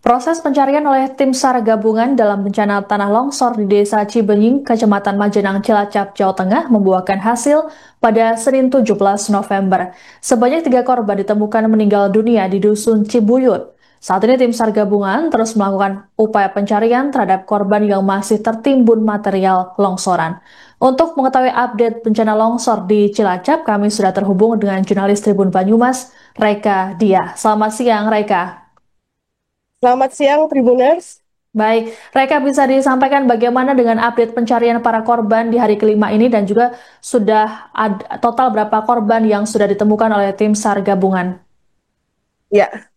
Proses pencarian oleh tim SAR gabungan dalam bencana tanah longsor di Desa Cibenying, Kecamatan Majenang, Cilacap, Jawa Tengah membuahkan hasil pada Senin 17 November. Sebanyak 3 korban ditemukan meninggal dunia di Dusun Cibuyut. Saat ini tim SAR gabungan terus melakukan upaya pencarian terhadap korban yang masih tertimbun material longsoran. Untuk mengetahui update bencana longsor di Cilacap, kami sudah terhubung dengan jurnalis Tribun Banyumas, Reka Diah. Selamat siang, Reka. Selamat siang, Tribuners. Baik, Reka bisa disampaikan bagaimana dengan update pencarian para korban di hari kelima ini dan juga sudah ada total berapa korban yang sudah ditemukan oleh tim SAR gabungan? Ya,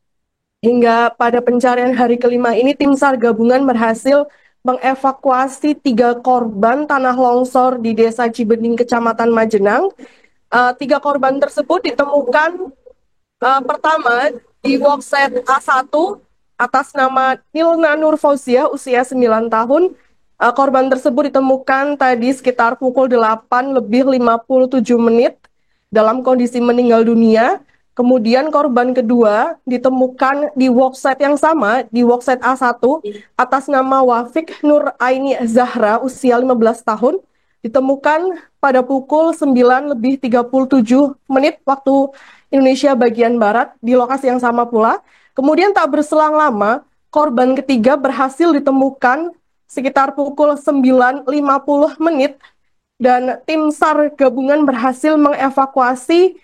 hingga pada pencarian hari kelima ini, tim SAR gabungan berhasil mengevakuasi 3 korban tanah longsor di Desa Cibening, Kecamatan Majenang. 3 korban tersebut ditemukan pertama di workset A1 atas nama Nilna Nur Fauziah, usia 9 tahun. Korban tersebut ditemukan tadi sekitar pukul 8:57 dalam kondisi meninggal dunia. Kemudian korban kedua ditemukan di workset yang sama, di workset A1 atas nama Wafik Nur Aini Zahra, usia 15 tahun, ditemukan pada pukul 9:37 waktu Indonesia bagian Barat di lokasi yang sama pula. Kemudian tak berselang lama, korban ketiga berhasil ditemukan sekitar pukul 9:50 dan tim SAR gabungan berhasil mengevakuasi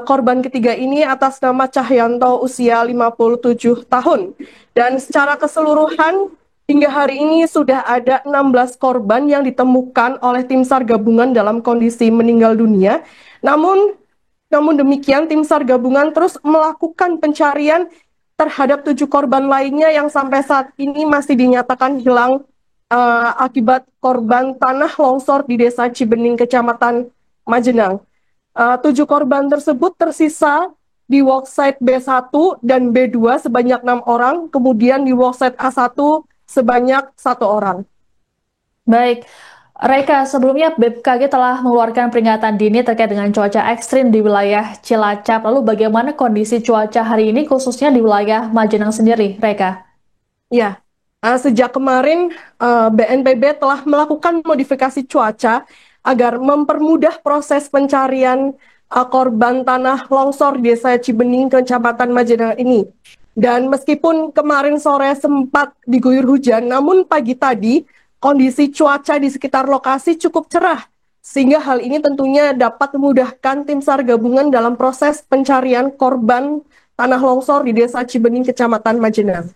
korban ketiga ini atas nama Cahyanto, usia 57 tahun. Dan secara keseluruhan hingga hari ini sudah ada 16 korban yang ditemukan oleh tim SAR gabungan dalam kondisi meninggal dunia. Namun namun demikian, tim SAR gabungan terus melakukan pencarian terhadap 7 korban lainnya yang sampai saat ini masih dinyatakan hilang akibat korban tanah longsor di Desa Cibening, Kecamatan Majenang. 7 korban tersebut tersisa di worksite B1 dan B2 sebanyak 6 orang, kemudian di worksite A1 sebanyak 1 orang. Baik, Reka, sebelumnya BMKG telah mengeluarkan peringatan dini terkait dengan cuaca ekstrim di wilayah Cilacap. Lalu bagaimana kondisi cuaca hari ini khususnya di wilayah Majenang sendiri, Reka? Ya, sejak kemarin BNPB telah melakukan modifikasi cuaca agar mempermudah proses pencarian korban tanah longsor di Desa Cibening, Kecamatan Majenang ini. Dan meskipun kemarin sore sempat diguyur hujan, namun pagi tadi kondisi cuaca di sekitar lokasi cukup cerah, sehingga hal ini tentunya dapat memudahkan tim SAR gabungan dalam proses pencarian korban tanah longsor di Desa Cibening, Kecamatan Majenang.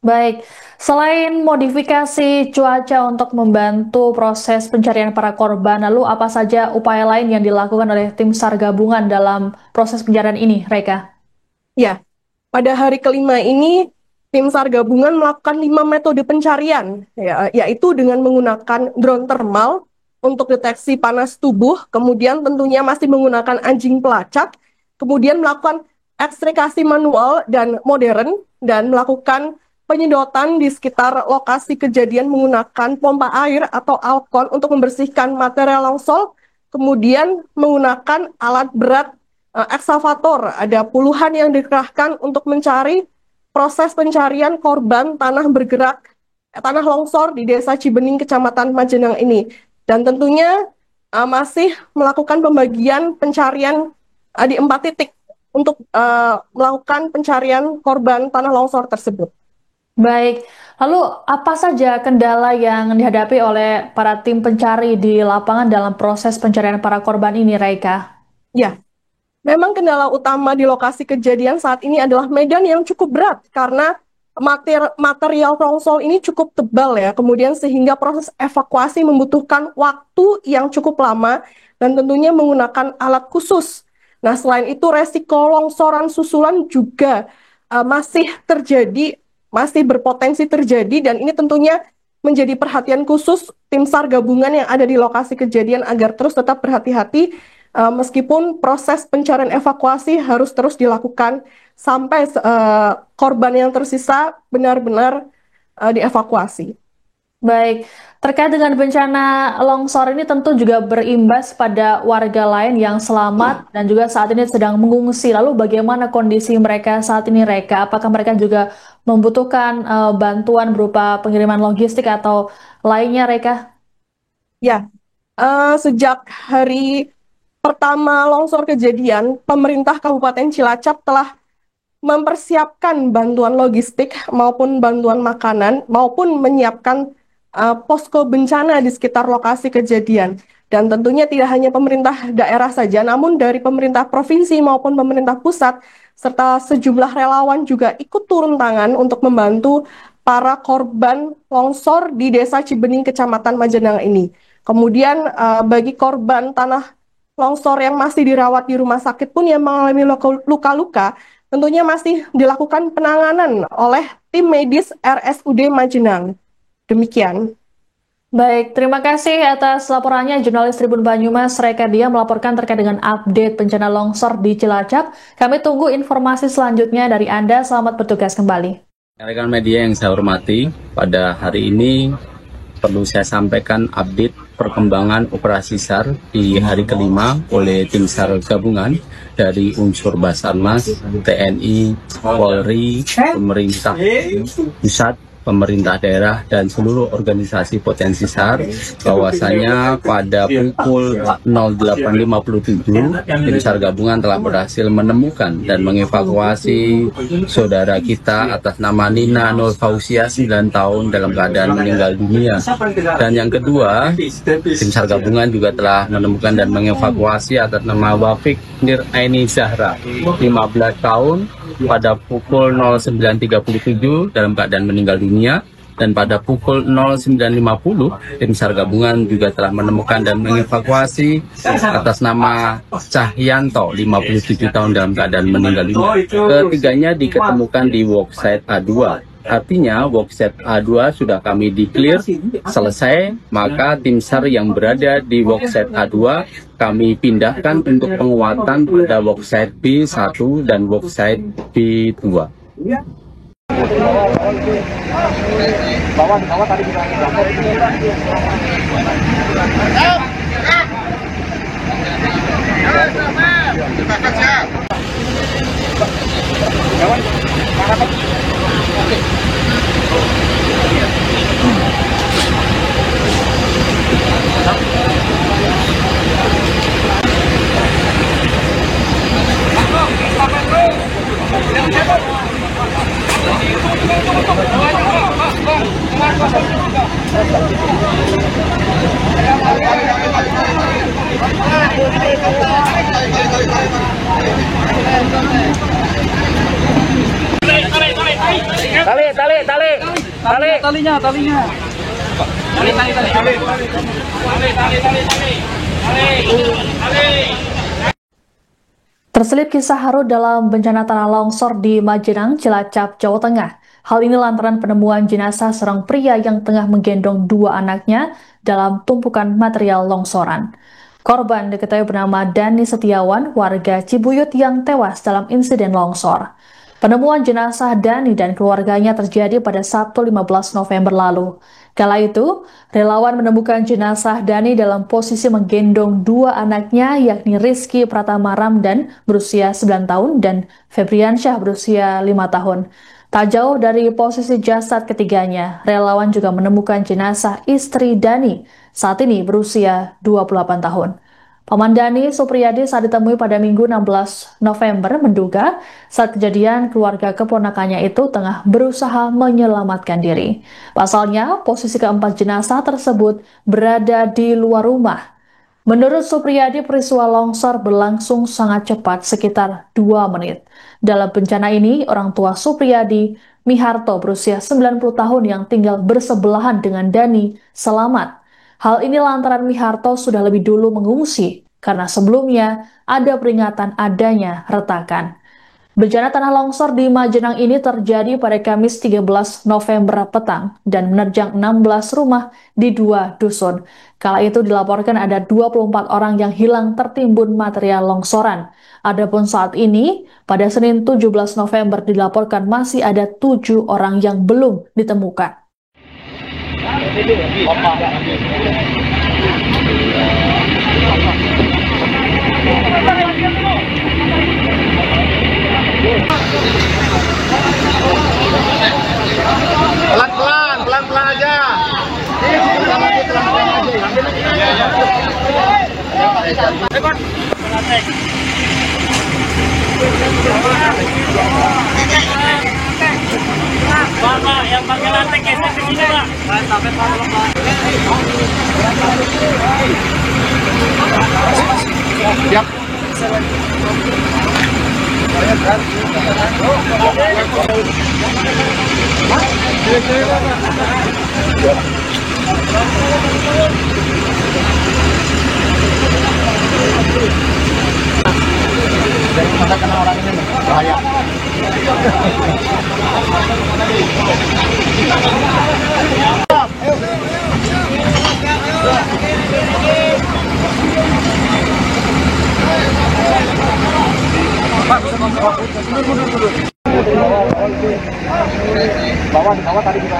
Baik, selain modifikasi cuaca untuk membantu proses pencarian para korban, lalu apa saja upaya lain yang dilakukan oleh tim SAR gabungan dalam proses pencarian ini, Reka? Ya, pada hari kelima ini tim SAR gabungan melakukan 5 metode pencarian, yaitu dengan menggunakan drone thermal untuk deteksi panas tubuh, kemudian tentunya masih menggunakan anjing pelacak, kemudian melakukan ekstrakasi manual dan modern, dan melakukan penyedotan di sekitar lokasi kejadian menggunakan pompa air atau alkon untuk membersihkan material longsor, kemudian menggunakan alat berat eksavator. Ada puluhan yang dikerahkan untuk mencari proses pencarian korban tanah bergerak, tanah longsor di Desa Cibening, Kecamatan Majenang ini. Dan tentunya masih melakukan pembagian pencarian di 4 titik untuk melakukan pencarian korban tanah longsor tersebut. Baik, lalu apa saja kendala yang dihadapi oleh para tim pencari di lapangan dalam proses pencarian para korban ini, Reka? Ya, memang kendala utama di lokasi kejadian saat ini adalah medan yang cukup berat karena material longsor ini cukup tebal ya, kemudian sehingga proses evakuasi membutuhkan waktu yang cukup lama dan tentunya menggunakan alat khusus. Nah, selain itu resiko longsoran susulan juga masih terjadi, masih berpotensi terjadi, dan ini tentunya menjadi perhatian khusus tim SAR gabungan yang ada di lokasi kejadian agar terus tetap berhati-hati. Meskipun proses pencarian evakuasi harus terus dilakukan sampai korban yang tersisa benar-benar dievakuasi. Baik, terkait dengan bencana longsor ini tentu juga berimbas pada warga lain yang selamat dan juga saat ini sedang mengungsi. Lalu bagaimana kondisi mereka saat ini, Reka? Apakah mereka juga membutuhkan bantuan berupa pengiriman logistik atau lainnya, Reka? Ya, sejak hari pertama longsor kejadian, pemerintah Kabupaten Cilacap telah mempersiapkan bantuan logistik maupun bantuan makanan maupun menyiapkan posko bencana di sekitar lokasi kejadian. Dan tentunya tidak hanya pemerintah daerah saja, namun dari pemerintah provinsi maupun pemerintah pusat serta sejumlah relawan juga ikut turun tangan untuk membantu para korban longsor di Desa Cibening, Kecamatan Majenang ini. Kemudian bagi korban tanah longsor yang masih dirawat di rumah sakit pun yang mengalami luka-luka, tentunya masih dilakukan penanganan oleh tim medis RSUD Majenang. Demikian. Baik, terima kasih atas laporannya jurnalis Tribun Banyumas Reka Dia melaporkan terkait dengan update bencana longsor di Cilacap. Kami tunggu informasi selanjutnya dari Anda. Selamat bertugas kembali. Rekan media yang saya hormati, pada hari ini perlu saya sampaikan update perkembangan operasi SAR di hari kelima oleh tim SAR gabungan dari unsur Basarnas, TNI, Polri, pemerintah pusat, pemerintah daerah, dan seluruh organisasi potensi SAR, bahwasanya pada pukul 08.57 tim SAR gabungan telah berhasil menemukan dan mengevakuasi saudara kita atas nama Nina Nur Fausia 9 tahun dalam keadaan meninggal dunia. Dan yang kedua, tim SAR gabungan juga telah menemukan dan mengevakuasi atas nama Wafik Nir Aini Zahra 15 tahun pada pukul 09.37 dalam keadaan meninggal dunia. Dan pada pukul 09.50 tim SAR gabungan juga telah menemukan dan mengevakuasi atas nama Cahyanto 57 tahun dalam keadaan meninggal dunia. Ketiganya diketemukan di worksite A2. Artinya worksite A2 sudah kami declare selesai, maka tim SAR yang berada di worksite A2 kami pindahkan untuk penguatan pada worksite B1 dan worksite B2. Terselip kisah haru dalam bencana tanah longsor di Majenang, Cilacap, Jawa Tengah. Hal ini lantaran penemuan jenazah seorang pria yang tengah menggendong dua anaknya dalam tumpukan material longsoran. Korban diketahui bernama Dani Setiawan, warga Cibuyut yang tewas dalam insiden longsor. Penemuan jenazah Dani dan keluarganya terjadi pada Sabtu 15 November lalu. Kala itu, relawan menemukan jenazah Dani dalam posisi menggendong dua anaknya, yakni Rizky Pratama Ramdan berusia 9 tahun dan Febriansyah berusia 5 tahun. Tak jauh dari posisi jasad ketiganya, relawan juga menemukan jenazah istri Dani, saat ini berusia 28 tahun. Paman Dani Supriyadi saat ditemui pada Minggu 16 November menduga saat kejadian keluarga keponakannya itu tengah berusaha menyelamatkan diri. Pasalnya, posisi keempat jenazah tersebut berada di luar rumah. Menurut Supriyadi, peristiwa longsor berlangsung sangat cepat, sekitar 2 menit. Dalam bencana ini, orang tua Supriyadi, Miharto berusia 90 tahun yang tinggal bersebelahan dengan Dani, selamat. Hal ini lantaran Miharto sudah lebih dulu mengungsi, karena sebelumnya ada peringatan adanya retakan. Bencana tanah longsor di Majenang ini terjadi pada Kamis 13 November petang dan menerjang 16 rumah di 2 dusun. Kala itu dilaporkan ada 24 orang yang hilang tertimbun material longsoran. Adapun saat ini, pada Senin 17 November dilaporkan masih ada 7 orang yang belum ditemukan. Pelan-pelan aja. Pak, yang pakai lantai geser ke sini, Pak. Sampai Siap. Jangan kena orang ini, bahaya. Bawah tadi kita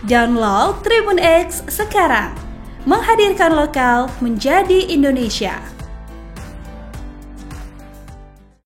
Download Tribun X sekarang, menghadirkan lokal menjadi Indonesia.